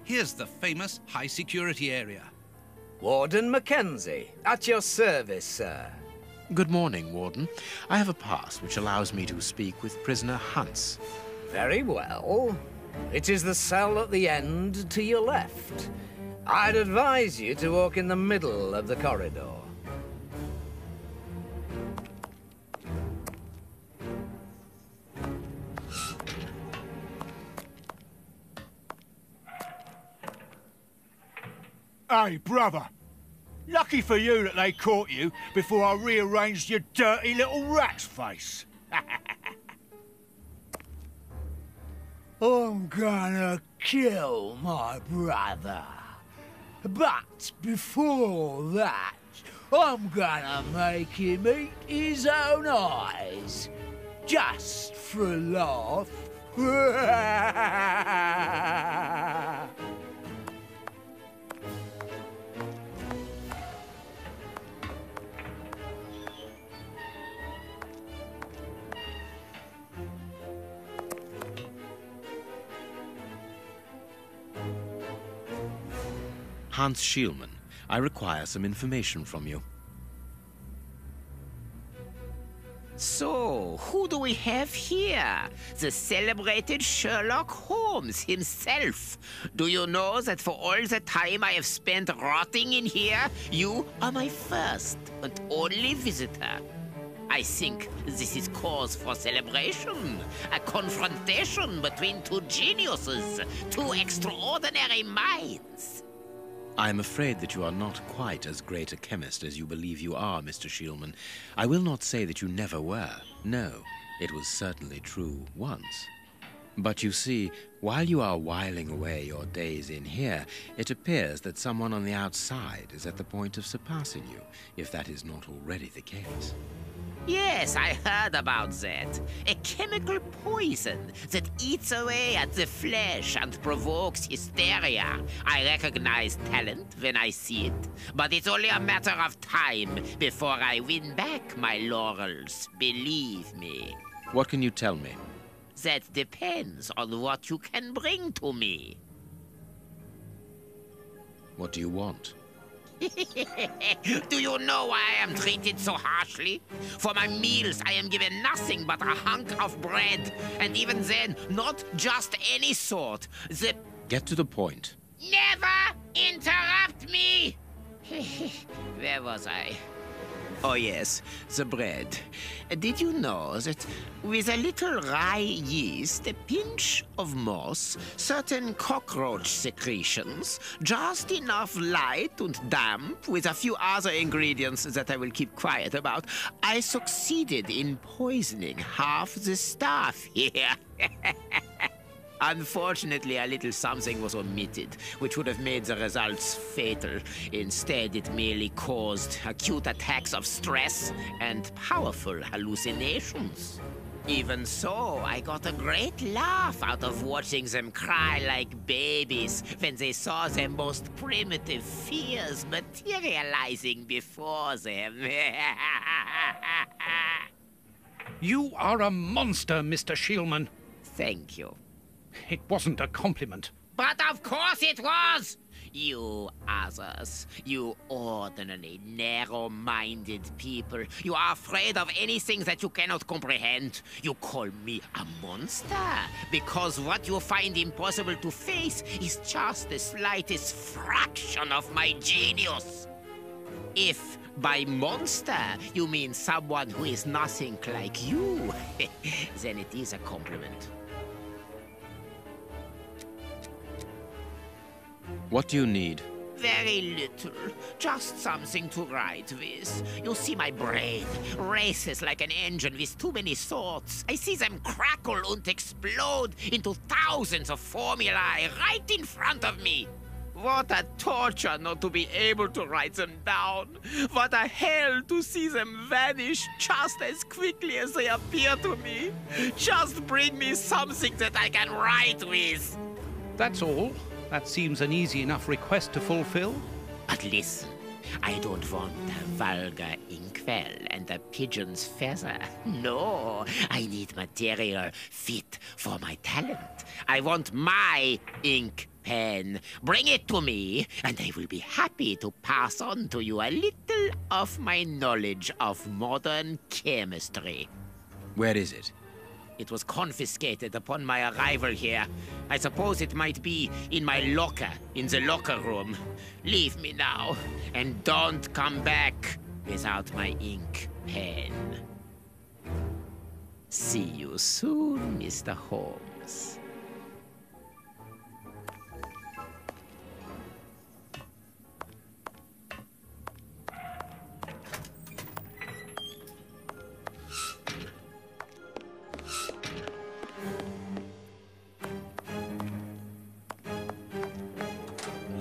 Here's the famous high-security area. Warden Mackenzie, at your service, sir. Good morning, Warden. I have a pass which allows me to speak with prisoner Hunts. Very well. It is the cell at the end to your left. I'd advise you to walk in the middle of the corridor. Hey, brother. Lucky for you that they caught you before I rearranged your dirty little rat's face. I'm gonna kill my brother. But before that, I'm gonna make him eat his own eyes. Just for a laugh. Hans Schielman, I require some information from you. So, who do we have here? The celebrated Sherlock Holmes himself. Do you know that for all the time I have spent rotting in here, you are my first and only visitor? I think this is cause for celebration. A confrontation between two geniuses, two extraordinary minds. I am afraid that you are not quite as great a chemist as you believe you are, Mr. Schielman. I will not say that you never were. No, it was certainly true once. But you see, while you are whiling away your days in here, it appears that someone on the outside is at the point of surpassing you, if that is not already the case. Yes, I heard about that. A chemical poison that eats away at the flesh and provokes hysteria. I recognize talent when I see it, but it's only a matter of time before I win back my laurels, believe me. What can you tell me? That depends on what you can bring to me. What do you want? Do you know why I am treated so harshly? For my meals, I am given nothing but a hunk of bread. And even then, not just any sort. Get to the point. Never interrupt me! Where was I? Oh yes, the bread. Did you know that with a little rye yeast, a pinch of moss, certain cockroach secretions, just enough light and damp, with a few other ingredients that I will keep quiet about, I succeeded in poisoning half the staff here. Unfortunately, a little something was omitted, which would have made the results fatal. Instead, it merely caused acute attacks of stress and powerful hallucinations. Even so, I got a great laugh out of watching them cry like babies when they saw their most primitive fears materializing before them. You are a monster, Mr. Schielman. Thank you. It wasn't a compliment. But of course it was! You others, you ordinary, narrow-minded people, you are afraid of anything that you cannot comprehend. You call me a monster because what you find impossible to face is just the slightest fraction of my genius. If by monster you mean someone who is nothing like you, then it is a compliment. What do you need? Very little. Just something to write with. You see, my brain races like an engine with too many thoughts. I see them crackle and explode into thousands of formulae right in front of me. What a torture not to be able to write them down. What a hell to see them vanish just as quickly as they appear to me. Just bring me something that I can write with. That's all. That seems an easy enough request to fulfill. But listen, I don't want vulgar ink fell and the pigeon's feather. No, I need material fit for my talent. I want my ink pen. Bring it to me, and I will be happy to pass on to you a little of my knowledge of modern chemistry. Where is it? It was confiscated upon my arrival here. I suppose it might be in my locker, in the locker room. Leave me now, and don't come back without my ink pen. See you soon, Mr. Holmes.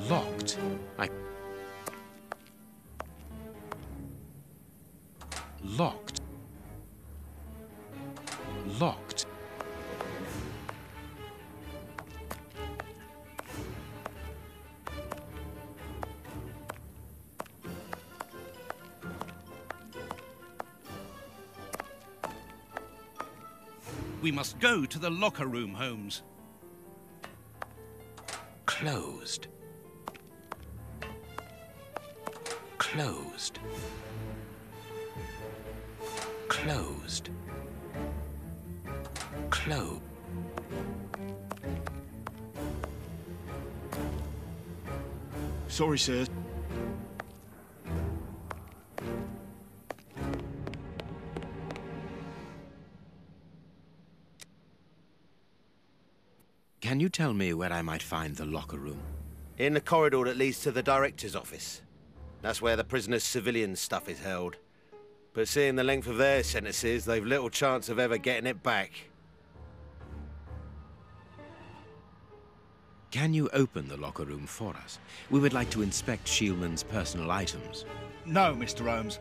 Locked. Locked. Locked. We must go to the locker room, Holmes. Closed. Closed. Closed. Closed. Sorry, sir. Can you tell me where I might find the locker room? In the corridor that leads to the director's office. That's where the prisoners' civilian stuff is held. But seeing the length of their sentences, they've little chance of ever getting it back. Can you open the locker room for us? We would like to inspect Shieldman's personal items. No, Mr. Holmes.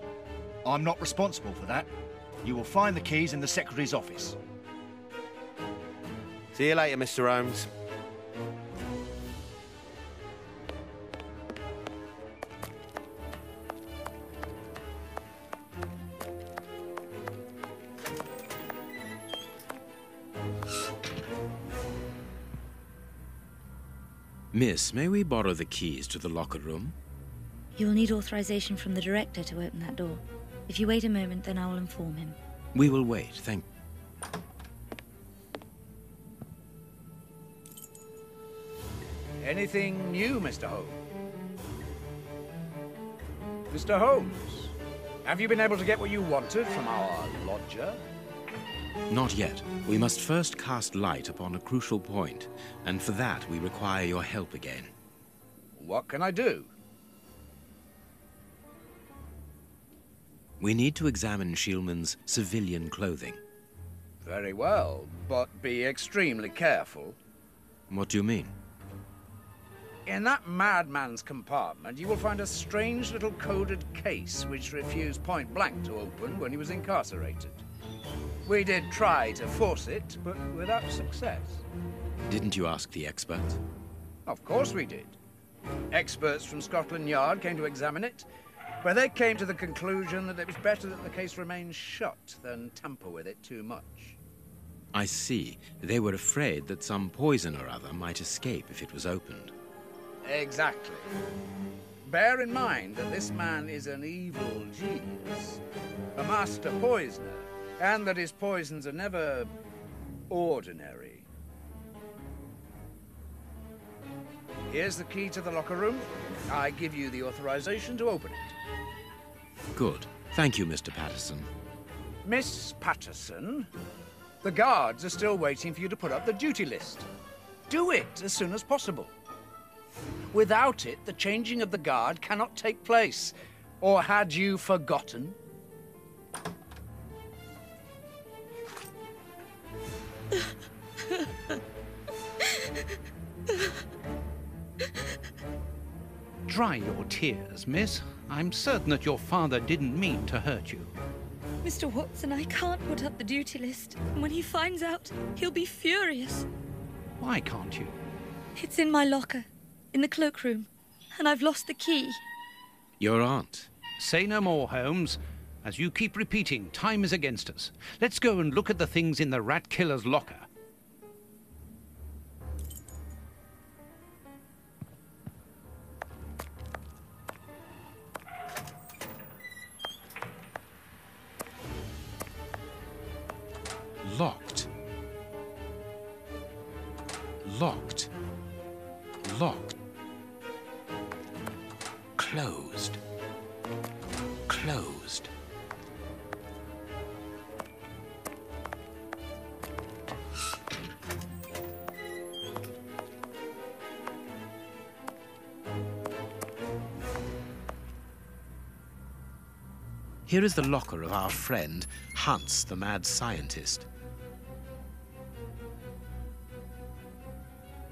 I'm not responsible for that. You will find the keys in the Secretary's office. See you later, Mr. Holmes. Miss, may we borrow the keys to the locker room? You will need authorization from the director to open that door. If you wait a moment, then I will inform him. We will wait, thank you. Anything new, Mr. Holmes? Mr. Holmes, have you been able to get what you wanted from our lodger? Not yet. We must first cast light upon a crucial point, and for that we require your help again. What can I do? We need to examine Shieldman's civilian clothing. Very well, but be extremely careful. What do you mean? In that madman's compartment, you will find a strange little coded case which refused point blank to open when he was incarcerated. We did try to force it, but without success. Didn't you ask the experts? Of course we did. Experts from Scotland Yard came to examine it, but they came to the conclusion that it was better that the case remained shut than tamper with it too much. I see. They were afraid that some poison or other might escape if it was opened. Exactly. Bear in mind that this man is an evil genius, a master poisoner, and that his poisons are never ordinary. Here's the key to the locker room. I give you the authorization to open it. Good. Thank you, Mr. Patterson. Miss Patterson, the guards are still waiting for you to put up the duty list. Do it as soon as possible. Without it, the changing of the guard cannot take place. Or had you forgotten? Dry your tears, miss. I'm certain that your father didn't mean to hurt you. Mr. Watson, I can't put up the duty list. And when he finds out, he'll be furious. Why can't you? It's in my locker, in the cloakroom, and I've lost the key. Your aunt. Say no more, Holmes. As you keep repeating, time is against us. Let's go and look at the things in the rat killer's locker. Locked. Locked. Locked. Closed. Closed. Here is the locker of our friend, Hans, the mad scientist.